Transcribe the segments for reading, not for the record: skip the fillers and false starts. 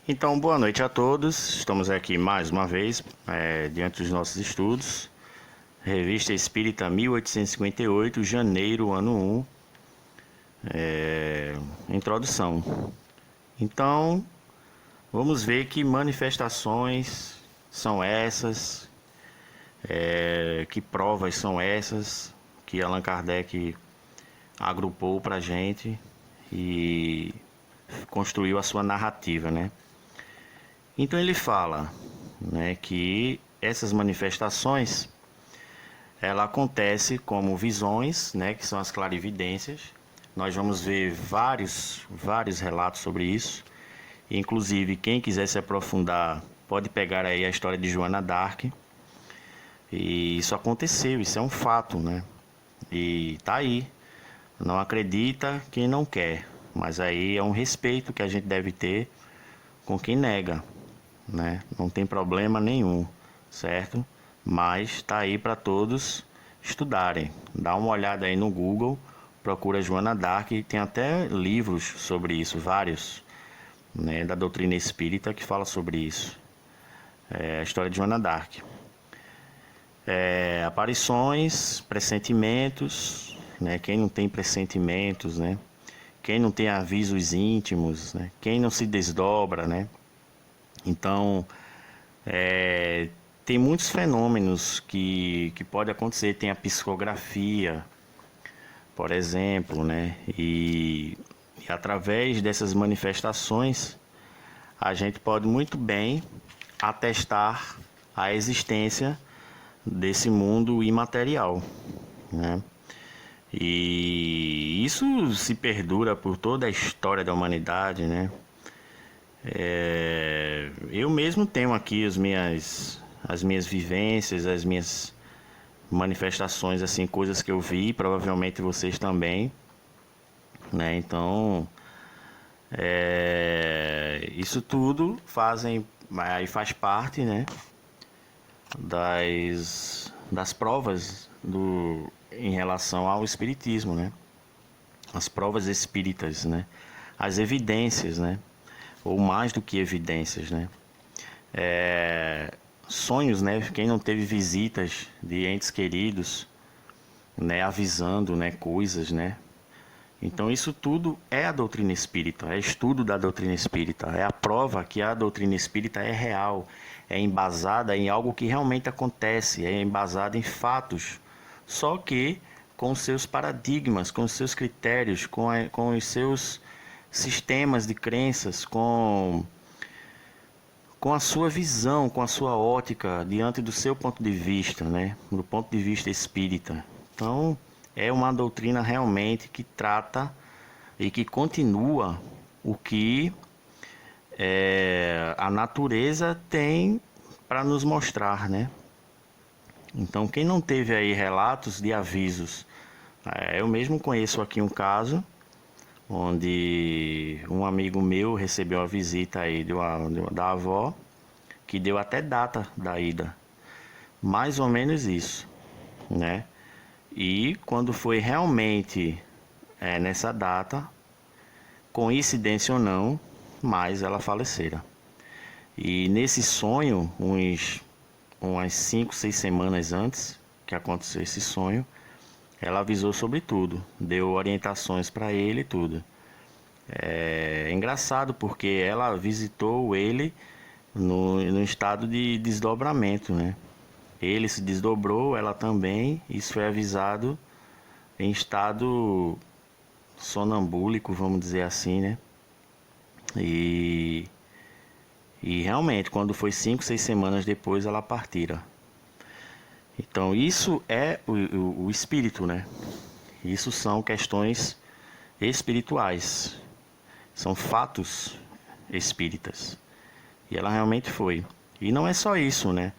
Então, boa noite a todos. Estamos aqui mais uma vez, diante dos nossos estudos. Revista Espírita 1858, janeiro, ano 1. Introdução. Então, vamos ver que manifestações são essas, que provas são essas que Allan Kardec agrupou para a gente e construiu a sua narrativa, né? Então ele fala, né, que essas manifestações ela acontece como visões, né, que são as clarividências. Nós vamos ver vários relatos sobre isso. Inclusive, quem quiser se aprofundar pode pegar aí a história de Joana d'Arc. E isso aconteceu, isso é um fato, né? E tá aí. Não acredita quem não quer, mas aí é um respeito que a gente deve ter com quem nega, né? Não tem problema nenhum, certo? Mas tá aí para todos estudarem. Dá uma olhada aí no Google, procura Joana d'Arc, tem até livros sobre isso, vários, né, da doutrina espírita que fala sobre isso. A história de Joana d'Arc. Aparições, pressentimentos, né? Quem não tem pressentimentos, né? Quem não tem avisos íntimos, né? Quem não se desdobra, né? Então, tem muitos fenômenos que pode acontecer. Tem a psicografia, por exemplo, né? E através dessas manifestações, a gente pode muito bem atestar a existência desse mundo imaterial, né? E isso se perdura por toda a história da humanidade, né? Eu mesmo tenho aqui as minhas vivências, as minhas manifestações, assim, coisas que eu vi, provavelmente vocês também, né? Então, isso tudo aí faz parte, né, das provas em relação ao espiritismo, né? As provas espíritas, né? As evidências, né? Ou mais do que evidências, né? Sonhos, né? Quem não teve visitas de entes queridos, né? Avisando, né? Coisas, né? Então isso tudo é a doutrina espírita, é estudo da doutrina espírita, é a prova que a doutrina espírita é real, é embasada em algo que realmente acontece, é embasada em fatos, só que com seus paradigmas, com seus critérios, com os seus sistemas de crenças, com a sua visão, com a sua ótica, diante do seu ponto de vista, né? Do ponto de vista espírita. Então, é uma doutrina realmente que trata e que continua o que a natureza tem para nos mostrar, né? Então, quem não teve aí relatos de avisos, eu mesmo conheço aqui um caso onde um amigo meu recebeu a visita aí da avó, que deu até data da ida, mais ou menos isso, né? E quando foi realmente nessa data, coincidência ou não, mas ela falecera. E nesse sonho, umas 5, 6 semanas antes que aconteceu esse sonho, ela avisou sobre tudo, deu orientações para ele e tudo. É engraçado porque ela visitou ele no estado de desdobramento, né? Ele se desdobrou, ela também. Isso foi avisado em estado sonambúlico, vamos dizer assim, né? E realmente, quando foi 5, 6 semanas depois, ela partira. Então, isso é o espírito, né? Isso são questões espirituais. São fatos espíritas. E ela realmente foi. E não é só isso, né?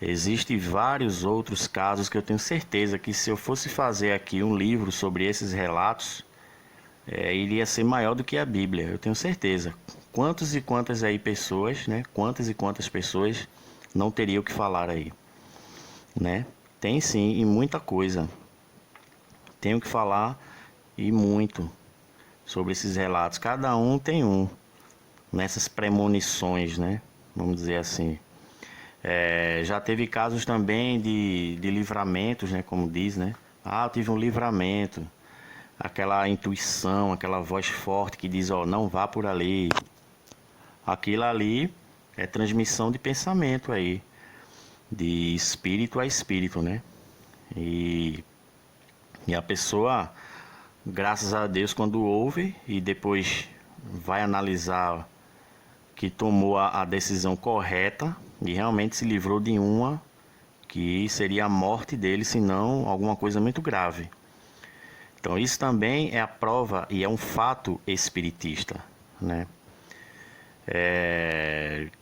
Existem vários outros casos que eu tenho certeza que se eu fosse fazer aqui um livro sobre esses relatos, iria ser maior do que a Bíblia, eu tenho certeza. Quantas e quantas aí pessoas, né? Quantas e quantas pessoas não teriam o que falar aí, né? Tem sim, e muita coisa. Tenho que falar e muito sobre esses relatos. Cada um tem um, nessas premonições, né? Vamos dizer assim. Já teve casos também de livramentos, né? Como diz, né? Ah, eu tive um livramento. Aquela intuição, aquela voz forte que diz, ó, não vá por ali. Aquilo ali é transmissão de pensamento aí, de espírito a espírito, né? E, e a pessoa, graças a Deus, quando ouve e depois vai analisar que tomou a decisão correta e realmente se livrou de uma que seria a morte dele, se não alguma coisa muito grave. Então isso também é a prova e é um fato espiritista, né?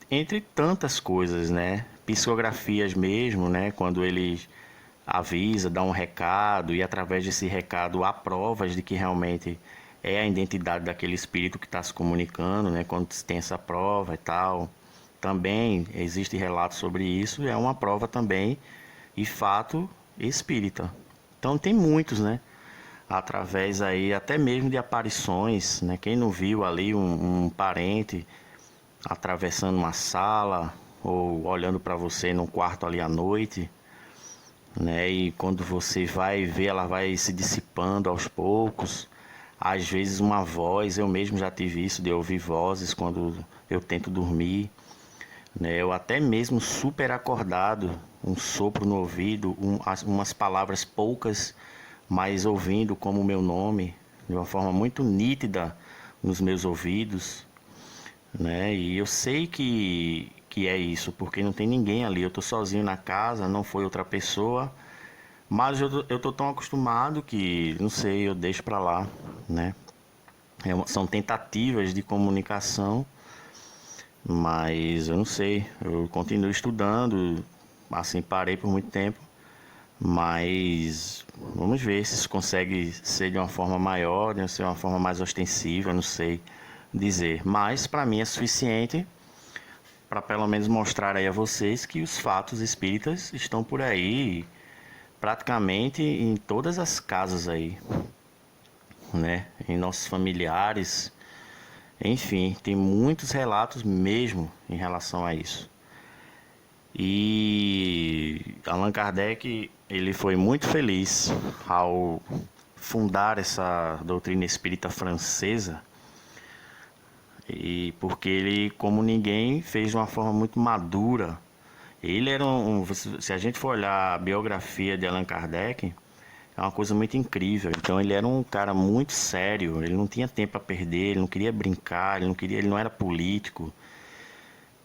Entre tantas coisas, né? Psicografias mesmo, né? Quando ele avisa, dá um recado e através desse recado há provas de que realmente é a identidade daquele espírito que está se comunicando, né? Quando tem essa prova e tal. Também existe relato sobre isso, é uma prova também e fato espírita. Então tem muitos, né? Através aí até mesmo de aparições, né? Quem não viu ali um parente atravessando uma sala ou olhando para você num quarto ali à noite, né? E quando você vai ver, ela vai se dissipando aos poucos. Às vezes uma voz, eu mesmo já tive isso de ouvir vozes quando eu tento dormir, né? Eu até mesmo super acordado, um sopro no ouvido, umas palavras poucas, mas ouvindo como o meu nome, de uma forma muito nítida nos meus ouvidos, né? E eu sei que é isso, porque não tem ninguém ali, eu tô sozinho na casa, não foi outra pessoa, mas eu tô tão acostumado que, não sei, eu deixo pra lá, né? São tentativas de comunicação, mas eu não sei, eu continuo estudando, assim, parei por muito tempo, mas vamos ver se isso consegue ser de uma forma maior, de ser uma forma mais ostensiva, não sei dizer. Mas para mim é suficiente para pelo menos mostrar aí a vocês que os fatos espíritas estão por aí, praticamente em todas as casas aí, né? Em nossos familiares, enfim, tem muitos relatos mesmo em relação a isso. E Allan Kardec, ele foi muito feliz ao fundar essa doutrina espírita francesa, e porque ele, como ninguém, fez de uma forma muito madura. Ele era se a gente for olhar a biografia de Allan Kardec, é uma coisa muito incrível. Então ele era um cara muito sério, ele não tinha tempo a perder, ele não queria brincar, ele não era político.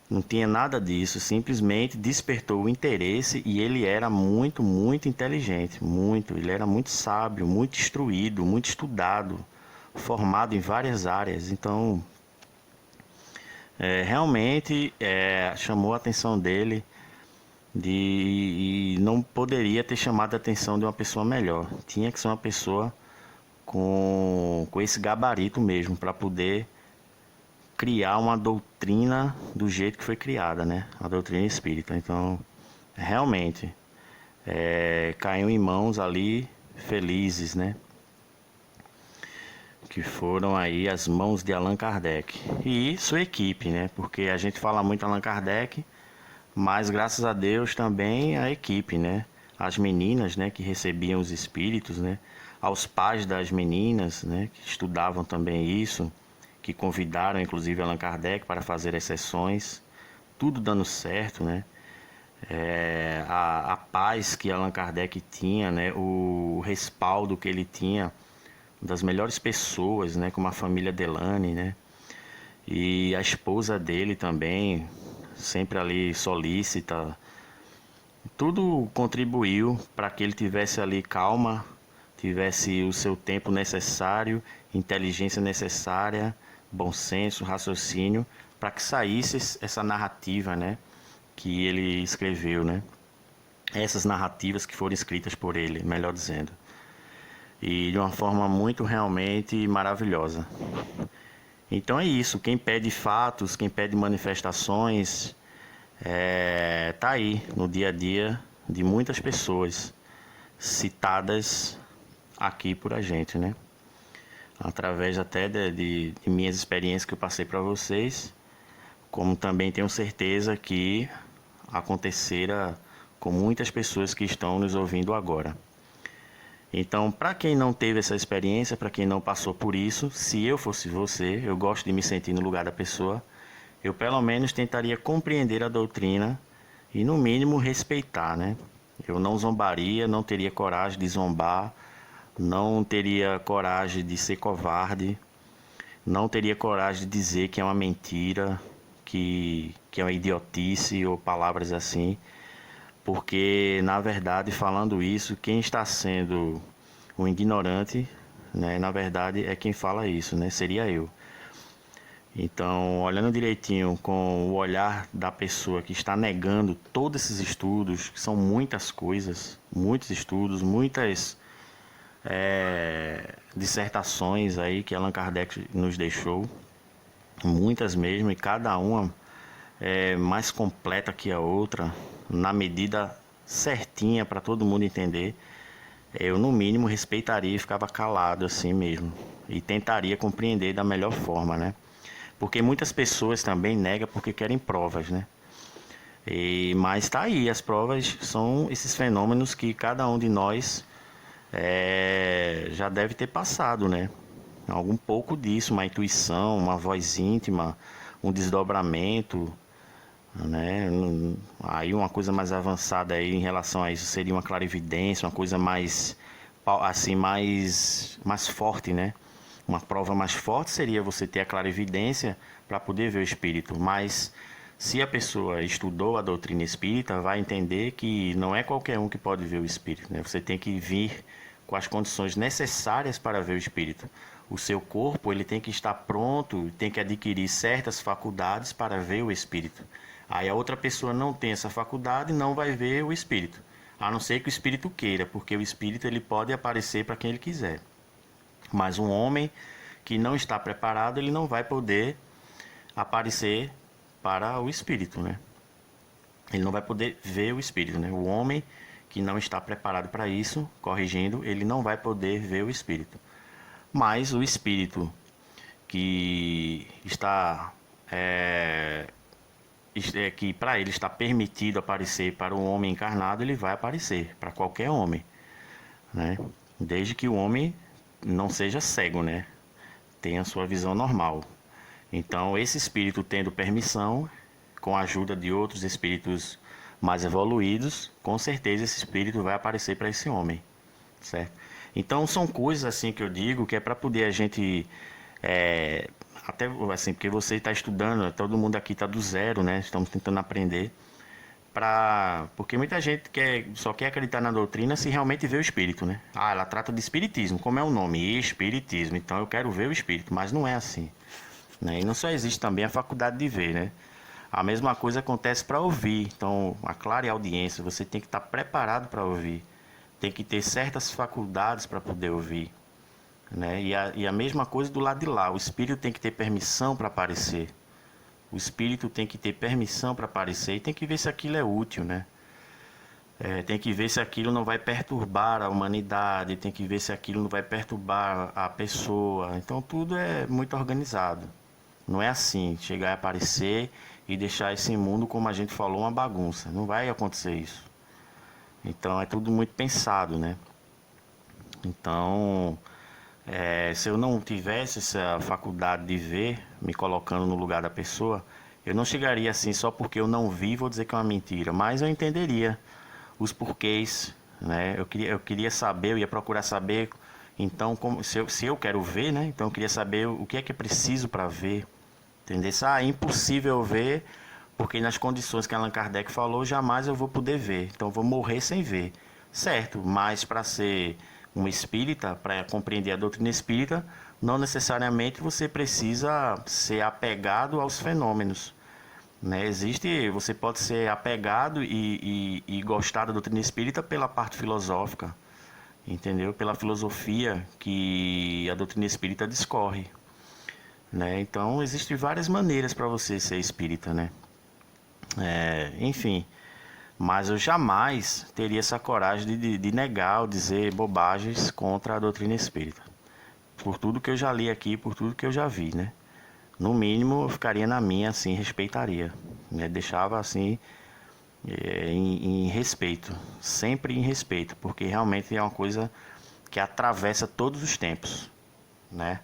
Não tinha nada disso, simplesmente despertou o interesse e ele era muito, muito inteligente, muito. Ele era muito sábio, muito instruído, muito estudado, formado em várias áreas. Então, realmente chamou a atenção dele e não poderia ter chamado a atenção de uma pessoa melhor. Tinha que ser uma pessoa com esse gabarito mesmo para poder criar uma doutrina do jeito que foi criada, né? A doutrina espírita. Então, realmente, caiu em mãos ali felizes, né? Que foram aí as mãos de Allan Kardec e sua equipe, né? Porque a gente fala muito Allan Kardec, mas graças a Deus também a equipe, né? As meninas, né? Que recebiam os espíritos, né? Aos pais das meninas, né? Que estudavam também isso, que convidaram inclusive Allan Kardec para fazer as sessões, tudo dando certo, né? A paz que Allan Kardec tinha, né? O respaldo que ele tinha das melhores pessoas, né? Como a família Delany, né? E a esposa dele também, sempre ali solícita. Tudo contribuiu para que ele tivesse ali calma, tivesse o seu tempo necessário, inteligência necessária, bom senso, raciocínio, para que saísse essa narrativa, né, que ele escreveu, né? Essas narrativas que foram escritas por ele, melhor dizendo. E de uma forma muito realmente maravilhosa. Então é isso, quem pede fatos, quem pede manifestações, tá aí no dia a dia de muitas pessoas citadas aqui por a gente, né? através até de minhas experiências que eu passei para vocês, como também tenho certeza que acontecerá com muitas pessoas que estão nos ouvindo agora. Então, para quem não teve essa experiência, para quem não passou por isso, se eu fosse você, eu gosto de me sentir no lugar da pessoa, eu pelo menos tentaria compreender a doutrina e no mínimo respeitar, né? Eu não zombaria, não teria coragem de zombar, não teria coragem de ser covarde, não teria coragem de dizer que é uma mentira, que é uma idiotice ou palavras assim, porque na verdade, falando isso, quem está sendo o ignorante, né, na verdade é quem fala isso, né, seria eu. Então, olhando direitinho com o olhar da pessoa que está negando todos esses estudos, que são muitas coisas, muitos estudos, muitas dissertações aí que Allan Kardec nos deixou, muitas mesmo, e cada uma é mais completa que a outra, na medida certinha para todo mundo entender. Eu, no mínimo, respeitaria e ficava calado assim mesmo, e tentaria compreender da melhor forma, né? Porque muitas pessoas também negam porque querem provas, né? Mas tá aí, as provas são esses fenômenos que cada um de nós já deve ter passado, né? Algum pouco disso, uma intuição, uma voz íntima, um desdobramento, né? Aí uma coisa mais avançada aí em relação a isso seria uma clarividência, uma coisa mais assim, mais forte, né? Uma prova mais forte seria você ter a clarividência para poder ver o espírito, mas se a pessoa estudou a doutrina espírita, vai entender que não é qualquer um que pode ver o espírito, né? Você tem que vir com as condições necessárias para ver o espírito. O seu corpo, ele tem que estar pronto, tem que adquirir certas faculdades para ver o espírito. Aí a outra pessoa não tem essa faculdade e não vai ver o espírito, a não ser que o espírito queira, porque o espírito ele pode aparecer para quem ele quiser. Mas um homem que não está preparado, ele não vai poder aparecer para o espírito, né? Ele não vai poder ver o espírito, né? O homem que não está preparado para isso, corrigindo, ele não vai poder ver o espírito. Mas o espírito que está que para ele está permitido aparecer para um homem encarnado, ele vai aparecer para qualquer homem, né? Desde que o homem não seja cego, né? Tenha a sua visão normal. Então, esse espírito tendo permissão, com a ajuda de outros espíritos mais evoluídos, com certeza esse espírito vai aparecer para esse homem, certo? Então, são coisas assim que eu digo que é para poder a gente até assim, porque você está estudando, todo mundo aqui está do zero, né? Estamos tentando aprender. Porque muita gente só quer acreditar na doutrina se realmente vê o espírito, né? Ah, ela trata de espiritismo, como é o nome? Espiritismo. Então eu quero ver o espírito, mas não é assim, né? E não só existe também a faculdade de ver, né? A mesma coisa acontece para ouvir. Então, a clara audiência, você tem que estar preparado para ouvir. Tem que ter certas faculdades para poder ouvir, né? E a mesma coisa do lado de lá. O espírito tem que ter permissão para aparecer. O espírito tem que ter permissão para aparecer e tem que ver se aquilo é útil, né? Tem que ver se aquilo não vai perturbar a humanidade, tem que ver se aquilo não vai perturbar a pessoa. Então tudo é muito organizado. Não é assim, chegar e aparecer e deixar esse mundo, como a gente falou, uma bagunça. Não vai acontecer isso. Então é tudo muito pensado, né? Então, se eu não tivesse essa faculdade de ver, me colocando no lugar da pessoa, eu não chegaria assim só porque eu não vi, vou dizer que é uma mentira, mas eu entenderia os porquês, né? Eu queria saber, eu ia procurar saber, então, se eu quero ver, né? Então eu queria saber o que é preciso para ver, entender? É impossível ver, porque nas condições que Allan Kardec falou, jamais eu vou poder ver, então eu vou morrer sem ver, certo? Mas para ser um espírita, para compreender a doutrina espírita, não necessariamente você precisa ser apegado aos fenômenos, né? Você pode ser apegado e gostar da doutrina espírita pela parte filosófica, entendeu? Pela filosofia que a doutrina espírita discorre, né? Então, existem várias maneiras para você ser espírita, né? Enfim, mas eu jamais teria essa coragem de negar ou dizer bobagens contra a doutrina espírita. por tudo que eu já li aqui, por tudo que eu já vi, né? No mínimo, eu ficaria na minha, assim, respeitaria, né? Deixava assim, em respeito, sempre em respeito, porque realmente é uma coisa que atravessa todos os tempos, né?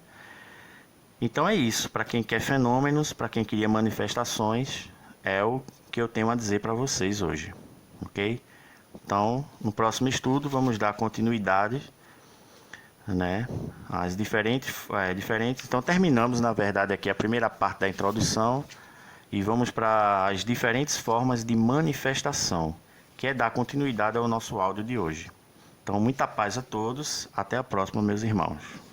Então é isso, para quem quer fenômenos, para quem queria manifestações, é o que eu tenho a dizer para vocês hoje, ok? Então, no próximo estudo, vamos dar continuidade, né? As diferentes. Então, terminamos, na verdade, aqui a primeira parte da introdução e vamos para as diferentes formas de manifestação, que é dar continuidade ao nosso áudio de hoje. Então, muita paz a todos. Até a próxima, meus irmãos.